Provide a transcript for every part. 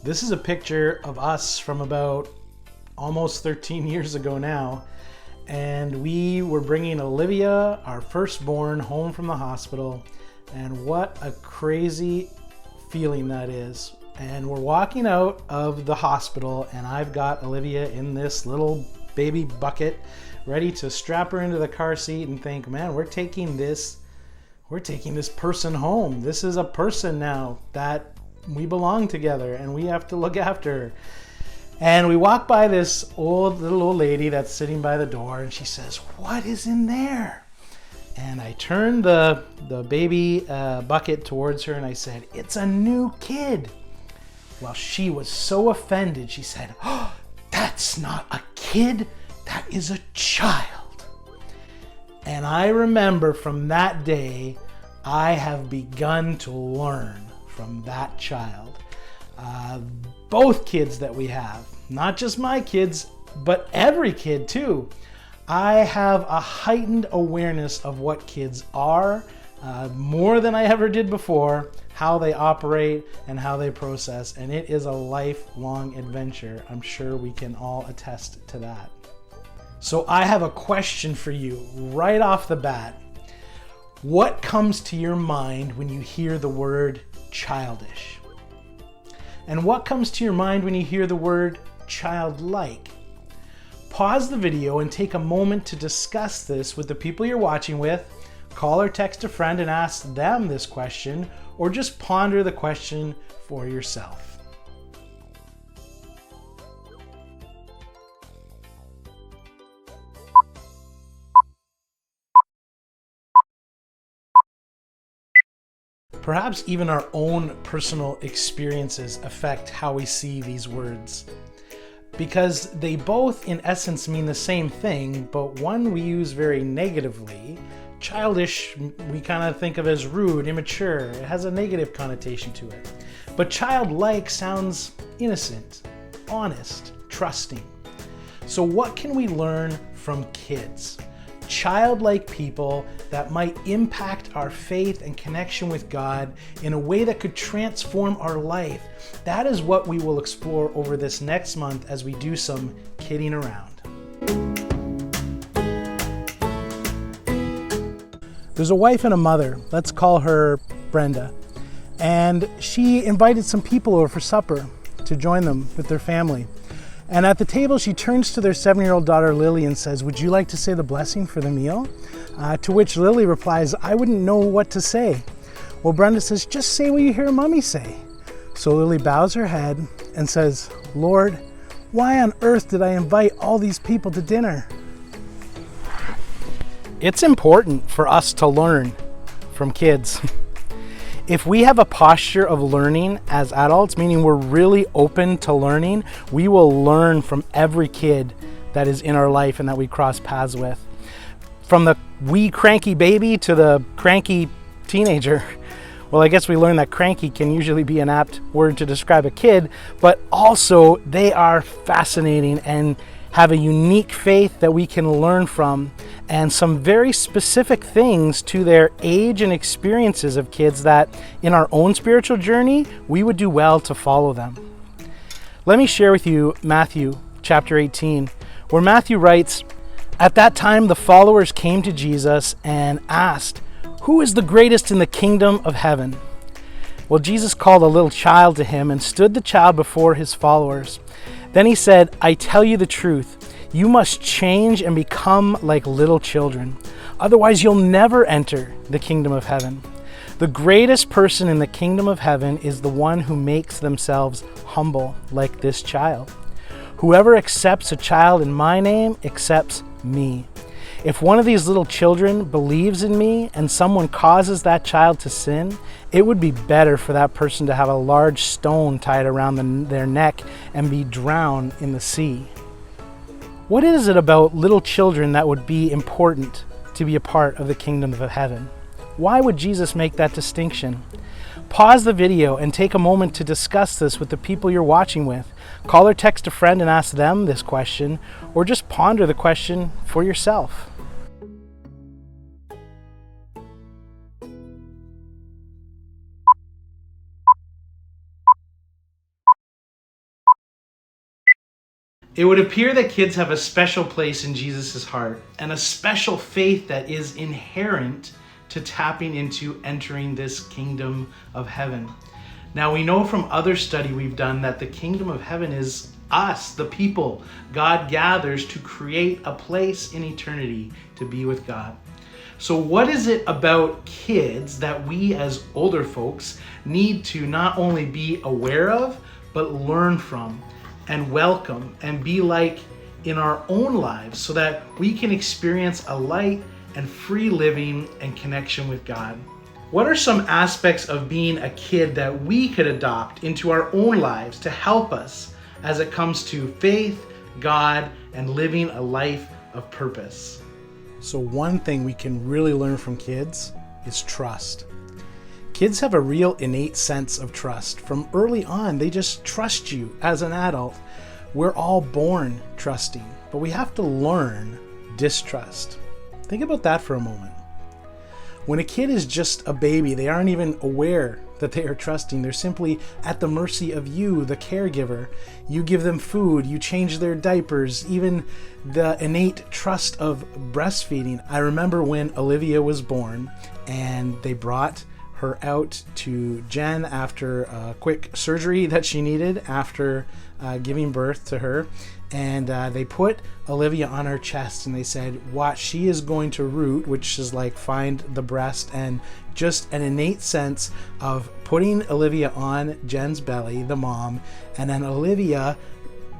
This is a picture of us from about almost 13 years ago now. And we were bringing Olivia, our firstborn, home from the hospital. And what a crazy feeling that is. And we're walking out of the hospital, and I've got Olivia in this little baby bucket, ready to strap her into the car seat and think, man, we're taking this person home. This is a person now that we belong together and we have to look after her. And we walk by this little old lady that's sitting by the door, and she says, "What is in there?" And I turned the baby bucket towards her and I said, "It's a new kid." Well, she was so offended. She said, "Oh, that's not a kid, that is a child." And I remember from that day, I have begun to learn from that child. Both kids that we have, not just my kids, but every kid too. I have a heightened awareness of what kids are, more than I ever did before, how they operate and how they process, and it is a lifelong adventure. I'm sure we can all attest to that. So I have a question for you right off the bat. What comes to your mind when you hear the word childish? And what comes to your mind when you hear the word childlike? Pause the video and take a moment to discuss this with the people you're watching with. Call or text a friend and ask them this question, or just ponder the question for yourself. Perhaps even our own personal experiences affect how we see these words, because they both in essence mean the same thing, but one we use very negatively. Childish we kind of think of as rude, immature. It has a negative connotation to it. But childlike sounds innocent, honest, trusting. So what can we learn from kids? Childlike people that might impact our faith and connection with God in a way that could transform our life. That is what we will explore over this next month as we do some kidding around. There's a wife and a mother, let's call her Brenda, and she invited some people over for supper to join them with their family. And at the table, she turns to their 7-year-old daughter, Lily, and says, "Would you like to say the blessing for the meal?" To which Lily replies, "I wouldn't know what to say." Well, Brenda says, "Just say what you hear Mommy say." So Lily bows her head and says, "Lord, why on earth did I invite all these people to dinner?" It's important for us to learn from kids. If we have a posture of learning as adults, meaning we're really open to learning, we will learn from every kid that is in our life and that we cross paths with. From the wee cranky baby to the cranky teenager. Well, I guess we learned that cranky can usually be an apt word to describe a kid, but also they are fascinating and have a unique faith that we can learn from, and some very specific things to their age and experiences of kids that in our own spiritual journey, we would do well to follow them. Let me share with you Matthew chapter 18, where Matthew writes, "At that time the followers came to Jesus and asked, 'Who is the greatest in the kingdom of heaven?' Well, Jesus called a little child to him and stood the child before his followers. Then he said, 'I tell you the truth, you must change and become like little children. Otherwise you'll never enter the kingdom of heaven. The greatest person in the kingdom of heaven is the one who makes themselves humble like this child. Whoever accepts a child in my name accepts me. If one of these little children believes in me and someone causes that child to sin, it would be better for that person to have a large stone tied around their neck and be drowned in the sea.'" What is it about little children that would be important to be a part of the kingdom of heaven? Why would Jesus make that distinction? Pause the video and take a moment to discuss this with the people you're watching with. Call or text a friend and ask them this question, or just ponder the question for yourself. It would appear that kids have a special place in Jesus' heart and a special faith that is inherent to tapping into entering this kingdom of heaven. Now, we know from other study we've done that the kingdom of heaven is us, the people God gathers to create a place in eternity to be with God. So what is it about kids that we as older folks need to not only be aware of, but learn from and welcome and be like in our own lives so that we can experience a light and free living and connection with God? What are some aspects of being a kid that we could adopt into our own lives to help us as it comes to faith, God, and living a life of purpose? So one thing we can really learn from kids is trust. Kids have a real innate sense of trust. From early on, they just trust you as an adult. We're all born trusting, but we have to learn distrust. Think about that for a moment. When a kid is just a baby, they aren't even aware that they are trusting. They're simply at the mercy of you, the caregiver. You give them food, you change their diapers, even the innate trust of breastfeeding. I remember when Olivia was born and they brought her out to Jen after a quick surgery that she needed after giving birth to her. And they put Olivia on her chest and they said, watch, she is going to root, which is like find the breast, and just an innate sense of putting Olivia on Jen's belly, the mom, and then Olivia,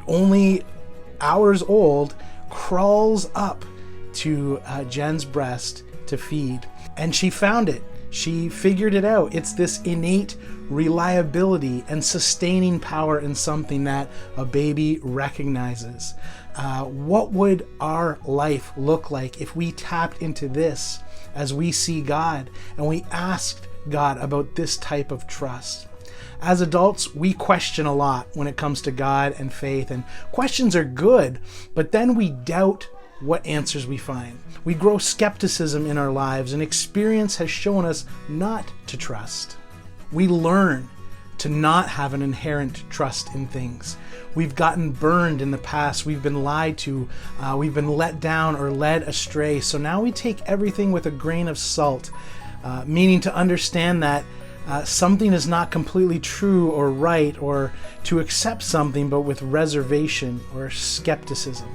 only hours old, crawls up to Jen's breast to feed. And she found it. She figured it out. It's this innate reliability and sustaining power in something that a baby recognizes. What would our life look like if we tapped into this as we see God and we asked God about this type of trust? As adults, we question a lot when it comes to God and faith, and questions are good, but then we doubt what answers we find. We grow skepticism in our lives, and experience has shown us not to trust. We learn to not have an inherent trust in things. We've gotten burned in the past. We've been lied to. We've been let down or led astray. So now we take everything with a grain of salt, meaning to understand that something is not completely true or right, or to accept something but with reservation or skepticism.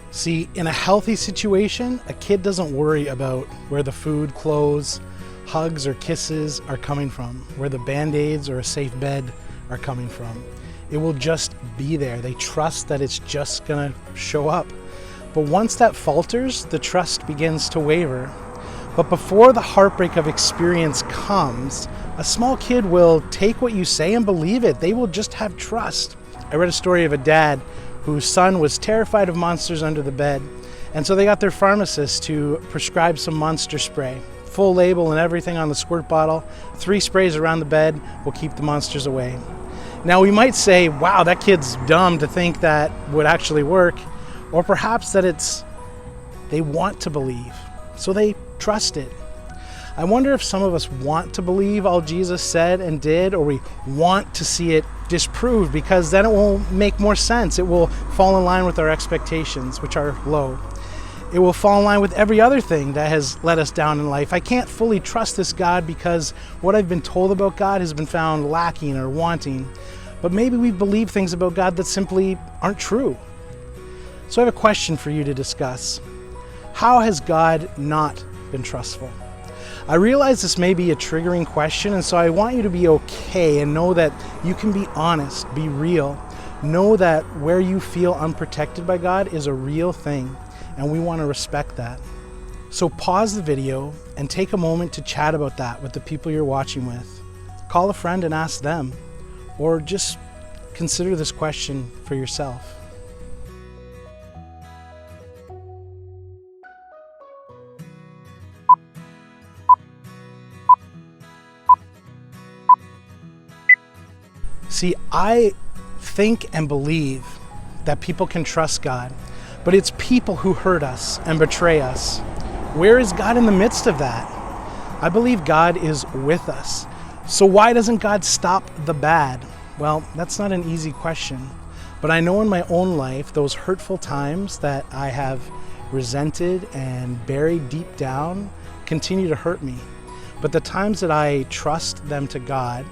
See, in a healthy situation, a kid doesn't worry about where the food, clothes, hugs, or kisses are coming from, where the Band-Aids or a safe bed are coming from. It will just be there. They trust that it's just gonna show up. But once that falters, the trust begins to waver. But before the heartbreak of experience comes, a small kid will take what you say and believe it. They will just have trust. I read a story of a dad whose son was terrified of monsters under the bed. And so they got their pharmacist to prescribe some monster spray. Full label and everything on the squirt bottle. 3 sprays around the bed will keep the monsters away. Now we might say, wow, that kid's dumb to think that would actually work. Or perhaps that they want to believe, so they trust it. I wonder if some of us want to believe all Jesus said and did, or we want to see it disproved, because then it will make more sense. It will fall in line with our expectations, which are low. It will fall in line with every other thing that has let us down in life. I can't fully trust this God because what I've been told about God has been found lacking or wanting. But maybe we've believed things about God that simply aren't true. So I have a question for you to discuss. How has God not been trustful? I realize this may be a triggering question, and so I want you to be okay and know that you can be honest, be real. Know that where you feel unprotected by God is a real thing, and we want to respect that. So pause the video and take a moment to chat about that with the people you're watching with. Call a friend and ask them, or just consider this question for yourself. See, I think and believe that people can trust God, but it's people who hurt us and betray us. Where is God in the midst of that? I believe God is with us. So why doesn't God stop the bad? Well, that's not an easy question. But I know in my own life, those hurtful times that I have resented and buried deep down continue to hurt me. But the times that I trust them to God,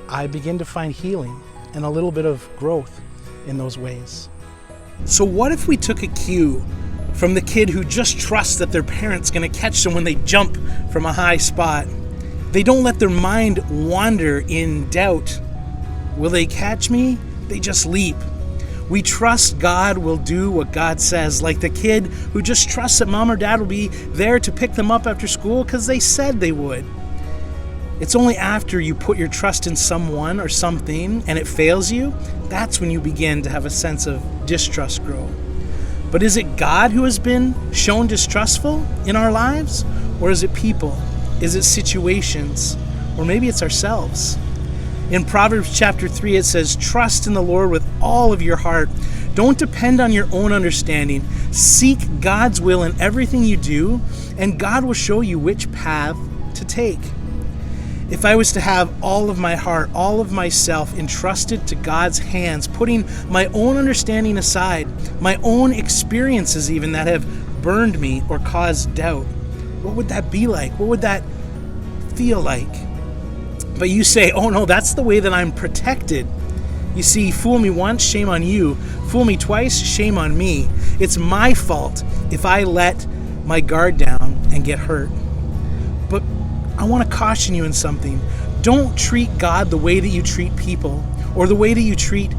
I begin to find healing and a little bit of growth in those ways. So what if we took a cue from the kid who just trusts that their parent's going to catch them when they jump from a high spot? They don't let their mind wander in doubt. Will they catch me? They just leap. We trust God will do what God says, like the kid who just trusts that mom or dad will be there to pick them up after school because they said they would. It's only after you put your trust in someone or something and it fails you, that's when you begin to have a sense of distrust grow. But is it God who has been shown distrustful in our lives? Or is it people? Is it situations? Or maybe it's ourselves? In Proverbs chapter 3, it says, "Trust in the Lord with all of your heart. Don't depend on your own understanding. Seek God's will in everything you do, and God will show you which path to take." If I was to have all of my heart, all of myself entrusted to God's hands, putting my own understanding aside, my own experiences even that have burned me or caused doubt, what would that be like? What would that feel like? But you say, "Oh no, that's the way that I'm protected." You see, fool me once, shame on you. Fool me twice, shame on me. It's my fault if I let my guard down and get hurt. But I want to caution you in something. Don't treat God the way that you treat people or the way that you treat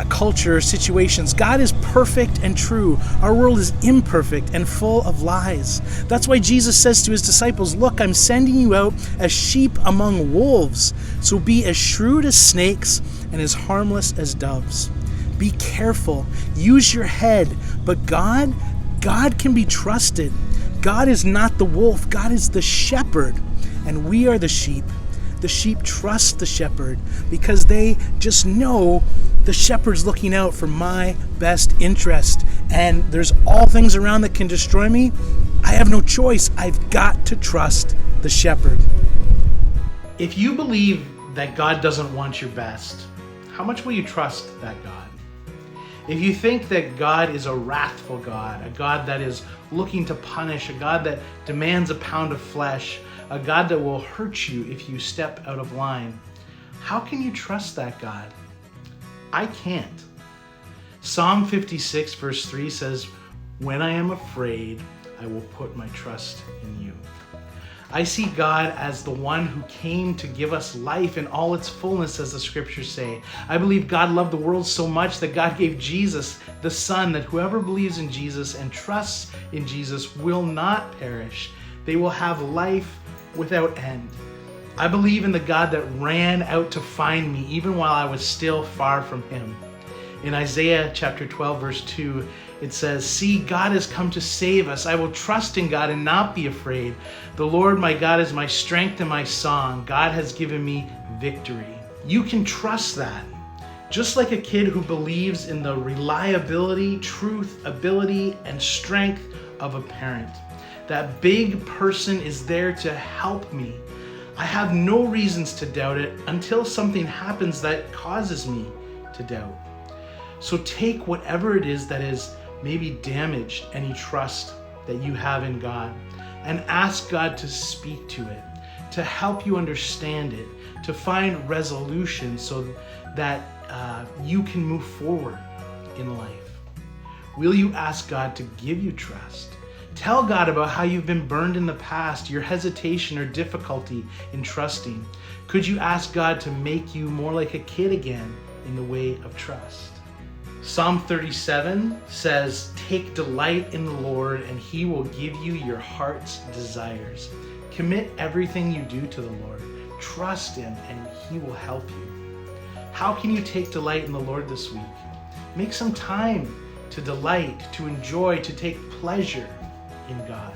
culture or situations. God is perfect and true. Our world is imperfect and full of lies. That's why Jesus says to his disciples, "Look, I'm sending you out as sheep among wolves. So be as shrewd as snakes and as harmless as doves." Be careful. Use your head. But God can be trusted. God is not the wolf. God is the shepherd. And we are the sheep. The sheep trust the shepherd because they just know the shepherd's looking out for my best interest. And there's all things around that can destroy me. I have no choice. I've got to trust the shepherd. If you believe that God doesn't want your best, how much will you trust that God? If you think that God is a wrathful God, a God that is looking to punish, a God that demands a pound of flesh, a God that will hurt you if you step out of line, how can you trust that God? I can't. Psalm 56 verse 3 says, "When I am afraid, I will put my trust in you." I see God as the one who came to give us life in all its fullness, as the scriptures say. I believe God loved the world so much that God gave Jesus, the Son, that whoever believes in Jesus and trusts in Jesus will not perish. They will have life without end. I believe in the God that ran out to find me even while I was still far from him. In Isaiah chapter 12 verse 2, it says, "See, God has come to save us. I will trust in God and not be afraid. The Lord my God is my strength and my song. God has given me victory." You can trust that. Just like a kid who believes in the reliability, truth, ability, and strength of a parent. That big person is there to help me. I have no reasons to doubt it until something happens that causes me to doubt. So take whatever it is that is maybe damaged any trust that you have in God and ask God to speak to it, to help you understand it, to find resolution so that you can move forward in life. Will you ask God to give you trust? Tell God about how you've been burned in the past, your hesitation or difficulty in trusting. Could you ask God to make you more like a kid again in the way of trust? Psalm 37 says, "Take delight in the Lord, and he will give you your heart's desires." Commit everything you do to the Lord. Trust him, and he will help you. How can you take delight in the Lord this week? Make some time to delight, to enjoy, to take pleasure in God.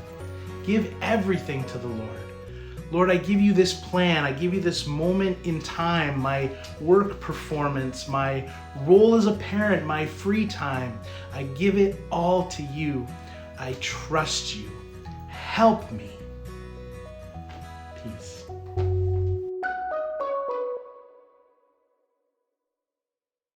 Give everything to the Lord. Lord, I give you this plan. I give you this moment in time, my work performance, my role as a parent, my free time. I give it all to you. I trust you. Help me. Peace.